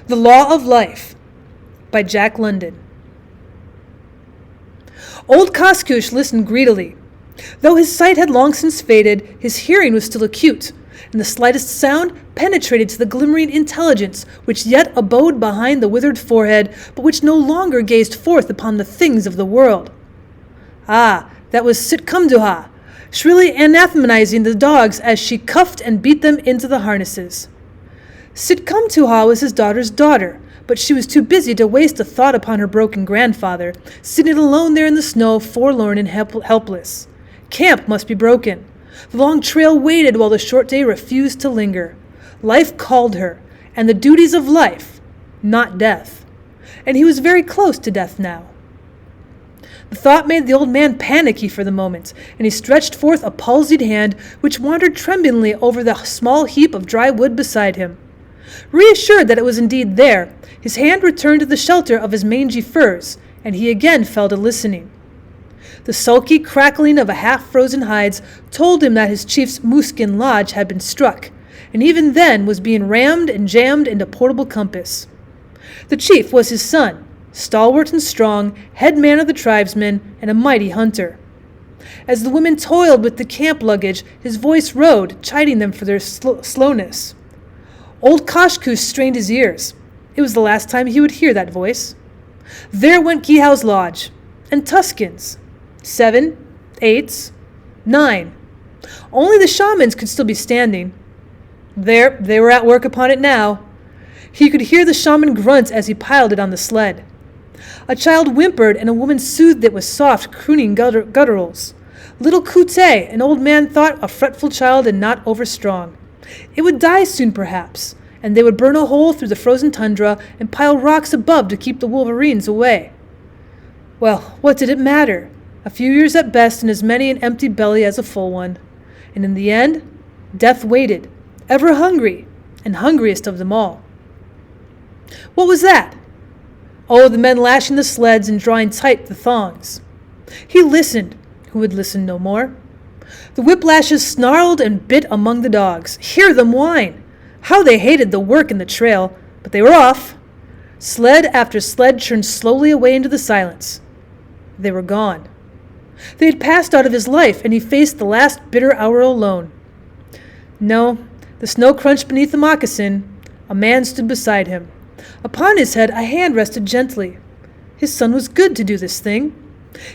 The Law of Life by Jack London. Old Koskoosh listened greedily. Though his sight had long since faded, his hearing was still acute, and the slightest sound penetrated to the glimmering intelligence which yet abode behind the withered forehead, but which no longer gazed forth upon the things of the world. Ah, that was Sitcumduha, shrilly anathematizing the dogs as she cuffed and beat them into the harnesses. Sitcumduha was his daughter's daughter, but she was too busy to waste a thought upon her broken grandfather, sitting alone there in the snow, forlorn and helpless. Camp must be broken. The long trail waited while the short day refused to linger. Life called her, and the duties of life, not death. And he was very close to death now. The thought made the old man panicky for the moment, and he stretched forth a palsied hand which wandered tremblingly over the small heap of dry wood beside him. Reassured that it was indeed there, his hand returned to the shelter of his mangy furs, and he again fell to listening. The sulky crackling of a half-frozen hides told him that his chief's moose-skin lodge had been struck, and even then was being rammed and jammed into portable compass. The chief was his son, stalwart and strong, head man of the tribesmen, and a mighty hunter. As the women toiled with the camp luggage, his voice rode, chiding them for their slowness. Old Koskoosh strained his ears. It was the last time he would hear that voice. There went Geehow's lodge, and Tuscan's. 7, 8, 9. Only the shamans could still be standing. There, they were at work upon it now. He could hear the shaman grunt as he piled it on the sled. A child whimpered, and a woman soothed it with soft, crooning gutturals. Little Kute, an old man thought, a fretful child and not overstrong. It would die soon, perhaps, and they would burn a hole through the frozen tundra and pile rocks above to keep the wolverines away. Well, what did it matter? A few years at best, and as many an empty belly as a full one. And in the end, death waited, ever hungry, and hungriest of them all. What was that? Oh, the men lashing the sleds and drawing tight the thongs. He listened, who would listen no more. The whiplashes snarled and bit among the dogs. Hear them whine! How they hated the work and the trail, but they were off. Sled after sled churned slowly away into the silence. They were gone. They had passed out of his life, and he faced the last bitter hour alone. No, the snow crunched beneath the moccasin. A man stood beside him. Upon his head a hand rested gently. His son was good to do this thing.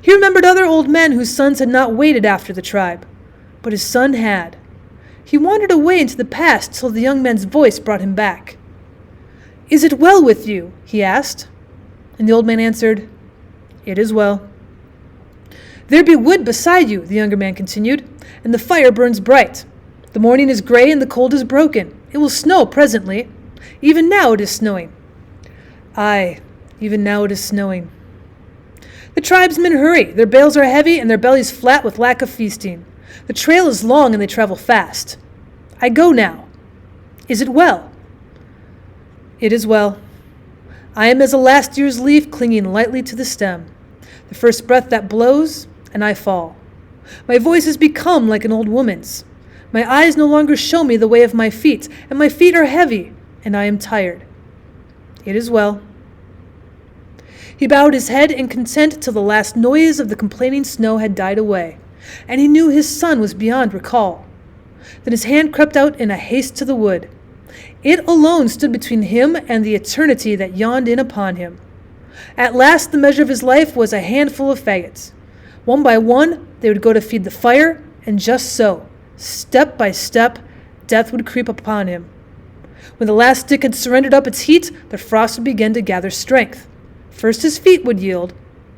He remembered other old men whose sons had not waited after the tribe, but his son had. He wandered away into the past till the young man's voice brought him back. "Is it well with you?" he asked. And the old man answered, "It is well." "There be wood beside you," the younger man continued, "and the fire burns bright. The morning is gray and the cold is broken. It will snow presently. Even now it is snowing." "Aye, even now it is snowing." The tribesmen hurry. Their bales are heavy and their bellies flat with lack of feasting. The trail is long and they travel fast. I go now. Is it well? It is well. I am as a last year's leaf clinging lightly to the stem. The first breath that blows, and I fall. My voice has become like an old woman's. My eyes no longer show me the way of my feet, and my feet are heavy, and I am tired. It is well. He bowed his head in content till the last noise of the complaining snow had died away, and he knew his son was beyond recall. Then his hand crept out in a haste to the wood. It alone stood between him and the eternity that yawned in upon him. At last the measure of his life was a handful of faggots. One by one they would go to feed the fire, and just so, step by step, death would creep upon him. When the last stick had surrendered up its heat, the frost would begin to gather strength. First his feet would yield,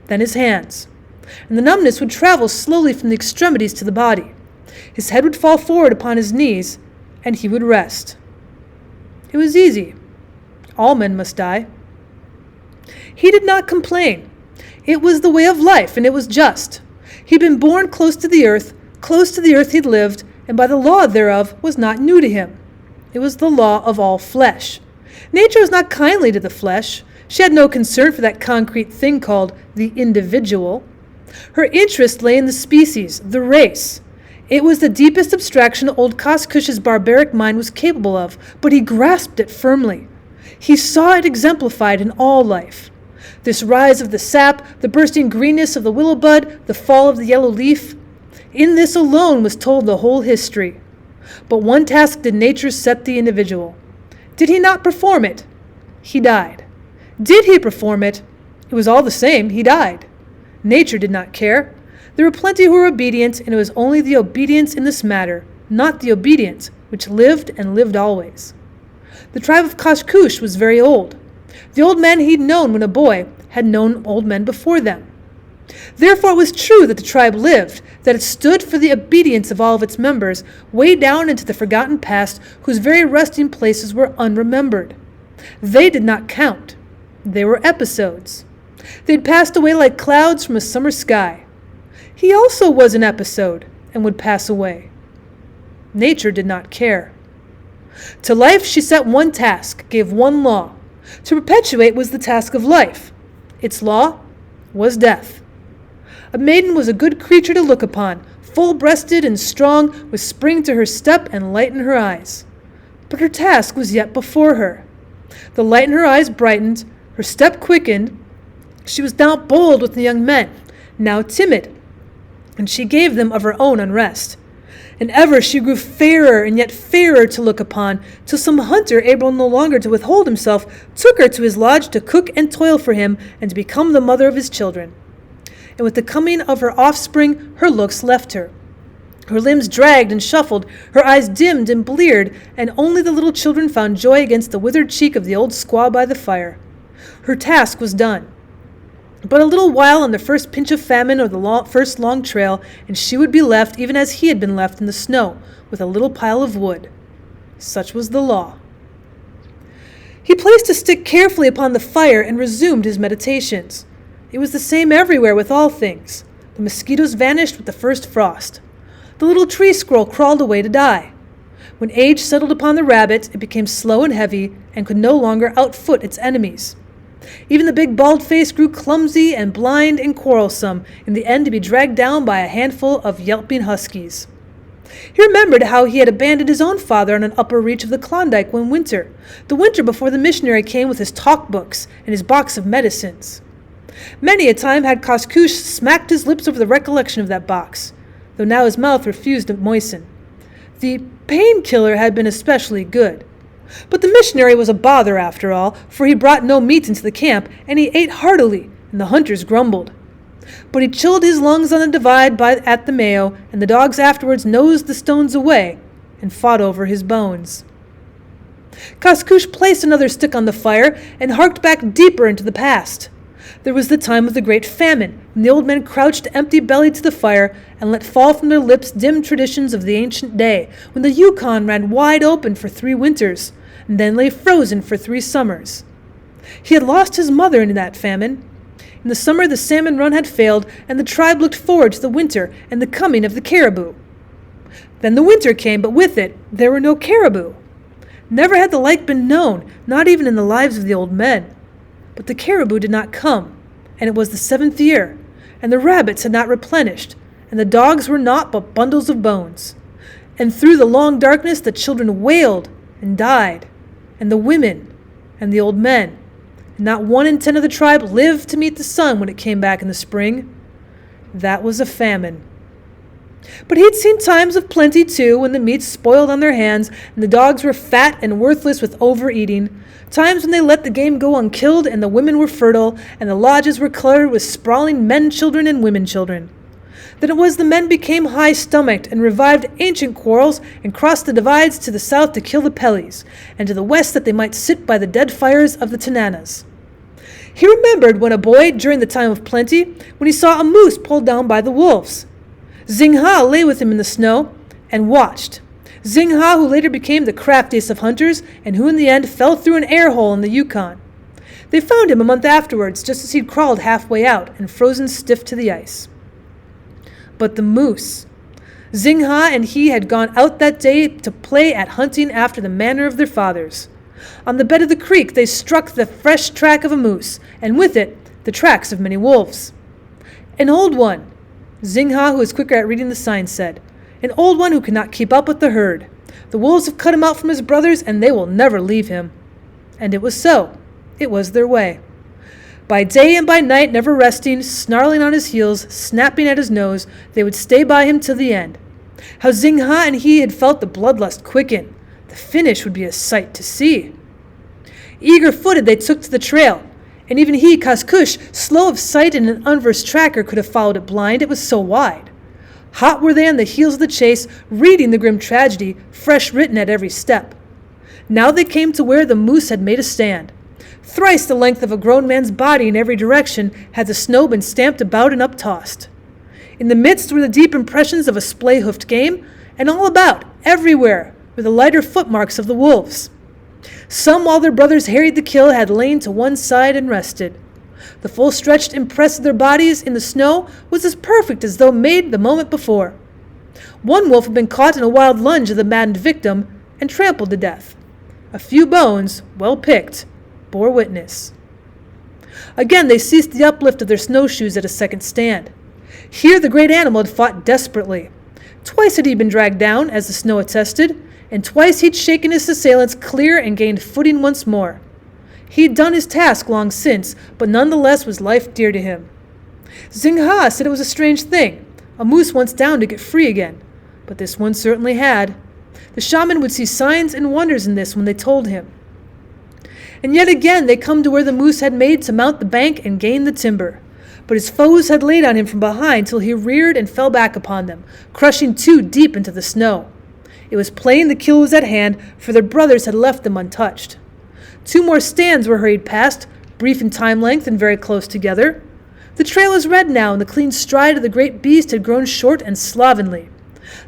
then his hands, and the numbness would travel slowly from the extremities to the body. His head would fall forward upon his knees, and he would rest. It was easy. All men must die. He did not complain. It was the way of life, and it was just. He'd been born close to the earth he'd lived, and by the law thereof was not new to him. It was the law of all flesh. Nature was not kindly to the flesh. She had no concern for that concrete thing called the individual. Her interest lay in the species, the race. It was the deepest abstraction old Koskoosh's barbaric mind was capable of, but he grasped it firmly. He saw it exemplified in all life. This rise of the sap, the bursting greenness of the willow bud, the fall of the yellow leaf. In this alone was told the whole history. But one task did nature set the individual. Did he not perform it? He died. Did he perform it? It was all the same, he died. Nature did not care. There were plenty who were obedient, and it was only the obedience in this matter, not the obedience, which lived and lived always. The tribe of Koshkush was very old. The old men he'd known when a boy had known old men before them. Therefore it was true that the tribe lived, that it stood for the obedience of all of its members, way down into the forgotten past, whose very resting places were unremembered. They did not count. They were episodes. They'd passed away like clouds from a summer sky. He also was an episode, and would pass away. Nature did not care. To life she set one task, gave one law. To perpetuate was the task of life. Its law was death. A maiden was a good creature to look upon, full-breasted and strong, with spring to her step and light in her eyes. But her task was yet before her. The light in her eyes brightened, her step quickened. She was now bold with the young men, now timid, and she gave them of her own unrest. And ever she grew fairer and yet fairer to look upon, till some hunter, able no longer to withhold himself, took her to his lodge to cook and toil for him, and to become the mother of his children. And with the coming of her offspring, her looks left her. Her limbs dragged and shuffled, her eyes dimmed and bleared, and only the little children found joy against the withered cheek of the old squaw by the fire. Her task was done. But a little while on the first pinch of famine or the first long trail, and she would be left, even as he had been left in the snow, with a little pile of wood. Such was the law. He placed a stick carefully upon the fire and resumed his meditations. It was the same everywhere with all things. The mosquitoes vanished with the first frost. The little tree squirrel crawled away to die. When age settled upon the rabbit, it became slow and heavy, and could no longer outfoot its enemies. Even the big bald face grew clumsy and blind and quarrelsome, in the end to be dragged down by a handful of yelping huskies. He remembered how he had abandoned his own father on an upper reach of the Klondike one winter, the winter before the missionary came with his talk books and his box of medicines. Many a time had Koshkush smacked his lips over the recollection of that box, though now his mouth refused to moisten. The painkiller had been especially good. But the missionary was a bother after all, for he brought no meat into the camp, and he ate heartily, and the hunters grumbled. But he chilled his lungs on the divide at the Mayo, and the dogs afterwards nosed the stones away and fought over his bones. Koshkush placed another stick on the fire and harked back deeper into the past. There was the time of the great famine, when the old men crouched empty-bellied to the fire and let fall from their lips dim traditions of the ancient day, when the Yukon ran wide open for 3 winters, and then lay frozen for 3 summers. He had lost his mother in that famine. In the summer the salmon run had failed, and the tribe looked forward to the winter and the coming of the caribou. Then the winter came, but with it there were no caribou. Never had the like been known, not even in the lives of the old men. But the caribou did not come, and it was the 7th year, and the rabbits had not replenished, and the dogs were naught but bundles of bones. And through the long darkness the children wailed and died, and the women and the old men, and not 1 in 10 of the tribe lived to meet the sun when it came back in the spring. That was a famine. But he'd seen times of plenty, too, when the meat spoiled on their hands, and the dogs were fat and worthless with overeating, times when they let the game go unkilled, and the women were fertile, and the lodges were cluttered with sprawling men-children and women-children. Then it was the men became high-stomached and revived ancient quarrels and crossed the divides to the south to kill the Pellies, and to the west that they might sit by the dead fires of the Tananas. He remembered when a boy, during the time of plenty, when he saw a moose pulled down by the wolves. Zingha lay with him in the snow and watched. Zingha, who later became the craftiest of hunters, and who in the end fell through an air hole in the Yukon. They found him a month afterwards, just as he'd crawled halfway out and frozen stiff to the ice. But the moose. Zingha and he had gone out that day to play at hunting after the manner of their fathers. On the bed of the creek they struck the fresh track of a moose, and with it the tracks of many wolves. An old one, Zingha, who was quicker at reading the signs, said, an old one who could not keep up with the herd. The wolves have cut him out from his brothers, and they will never leave him. And it was so. It was their way. By day and by night, never resting, snarling on his heels, snapping at his nose, they would stay by him till the end. How Xingha and he had felt the bloodlust quicken. The finish would be a sight to see. Eager-footed they took to the trail, and even he, Kaskush, slow of sight and an unversed tracker, could have followed it blind, it was so wide. Hot were they on the heels of the chase, reading the grim tragedy, fresh written at every step. Now they came to where the moose had made a stand. Thrice the length of a grown man's body in every direction had the snow been stamped about and up-tossed. In the midst were the deep impressions of a splay-hoofed game, and all about, everywhere, were the lighter footmarks of the wolves. Some, while their brothers harried the kill, had lain to one side and rested. The full-stretched impress of their bodies in the snow was as perfect as though made the moment before. One wolf had been caught in a wild lunge of the maddened victim and trampled to death. A few bones, well picked, bore witness. Again they ceased the uplift of their snowshoes at a second stand. Here the great animal had fought desperately. Twice had he been dragged down, as the snow attested, and twice he'd shaken his assailants clear and gained footing once more. He'd done his task long since, but none the less was life dear to him. Xingha said it was a strange thing, a moose once down to get free again, but this one certainly had. The shaman would see signs and wonders in this when they told him. And yet again they come to where the moose had made to mount the bank and gain the timber. But his foes had laid on him from behind till he reared and fell back upon them, crushing two deep into the snow. It was plain the kill was at hand, for their brothers had left them untouched. 2 more stands were hurried past, brief in time length and very close together. The trail was red now, and the clean stride of the great beast had grown short and slovenly.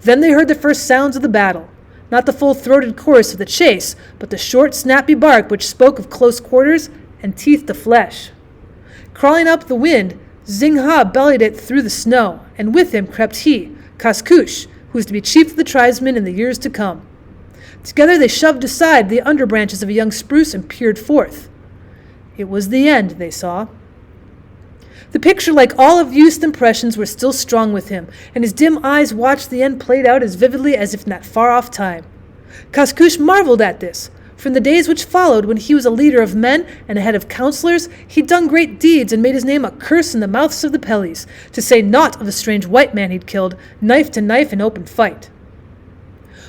Then they heard the first sounds of the battle. Not the full-throated chorus of the chase, but the short, snappy bark which spoke of close quarters and teeth to flesh. Crawling up the wind, Xingha bellied it through the snow, and with him crept he, Kaskush, who was to be chief of the tribesmen in the years to come. Together they shoved aside the underbranches of a young spruce and peered forth. It was the end, they saw. The picture, like all of youth's impressions, were still strong with him, and his dim eyes watched the end played out as vividly as if in that far-off time. Kaskush marveled at this, for in the days which followed, when he was a leader of men and a head of counselors, he'd done great deeds and made his name a curse in the mouths of the Pellies, to say naught of the strange white man he'd killed, knife to knife in open fight.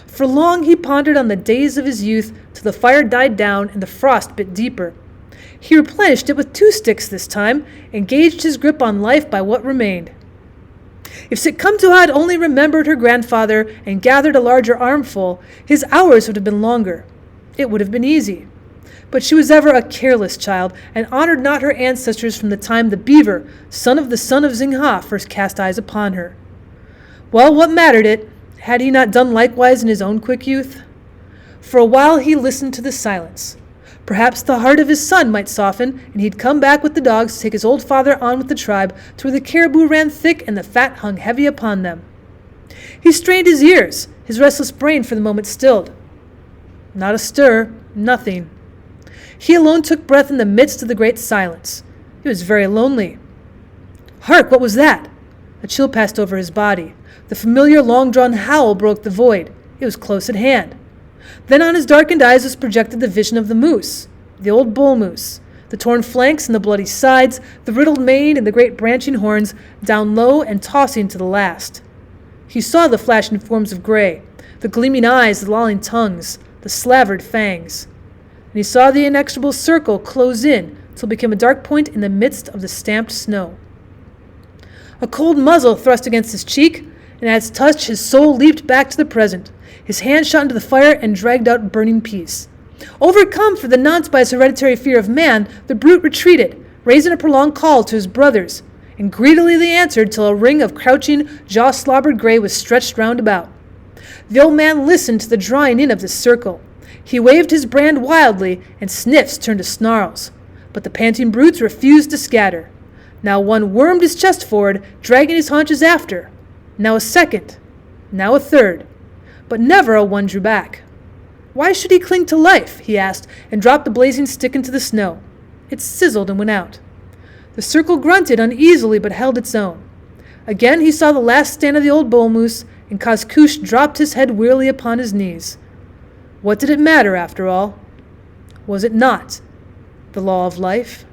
For long he pondered on the days of his youth, till the fire died down and the frost bit deeper. He replenished it with 2 sticks this time, and gauged his grip on life by what remained. If Sitkamtuha had only remembered her grandfather and gathered a larger armful, his hours would have been longer. It would have been easy. But she was ever a careless child, and honored not her ancestors from the time the beaver, son of the son of Xingha, first cast eyes upon her. Well, what mattered it? Had he not done likewise in his own quick youth? For a while he listened to the silence. Perhaps the heart of his son might soften, and he'd come back with the dogs to take his old father on with the tribe to where the caribou ran thick and the fat hung heavy upon them. He strained his ears, his restless brain for the moment stilled. Not a stir, nothing. He alone took breath in the midst of the great silence. He was very lonely. Hark, what was that? A chill passed over his body. The familiar long-drawn howl broke the void. It was close at hand. Then on his darkened eyes was projected the vision of the moose, the old bull moose, the torn flanks and the bloody sides, the riddled mane and the great branching horns, down low and tossing to the last. He saw the flashing forms of gray, the gleaming eyes, the lolling tongues, the slavered fangs. And he saw the inexorable circle close in till it became a dark point in the midst of the stamped snow. A cold muzzle thrust against his cheek, and at its touch his soul leaped back to the present. His hand shot into the fire and dragged out burning peace. Overcome for the nonce by his hereditary fear of man, the brute retreated, raising a prolonged call to his brothers, and greedily they answered till a ring of crouching, jaw-slobbered gray was stretched round about. The old man listened to the drawing in of this circle. He waved his brand wildly, and sniffs turned to snarls. But the panting brutes refused to scatter. Now one wormed his chest forward, dragging his haunches after. Now a second. Now a third. But never a one drew back. Why should he cling to life? He asked, and dropped the blazing stick into the snow. It sizzled and went out. The circle grunted uneasily but held its own. Again he saw the last stand of the old bull moose, and Kaskush dropped his head wearily upon his knees. What did it matter, after all? was it not? The law of life?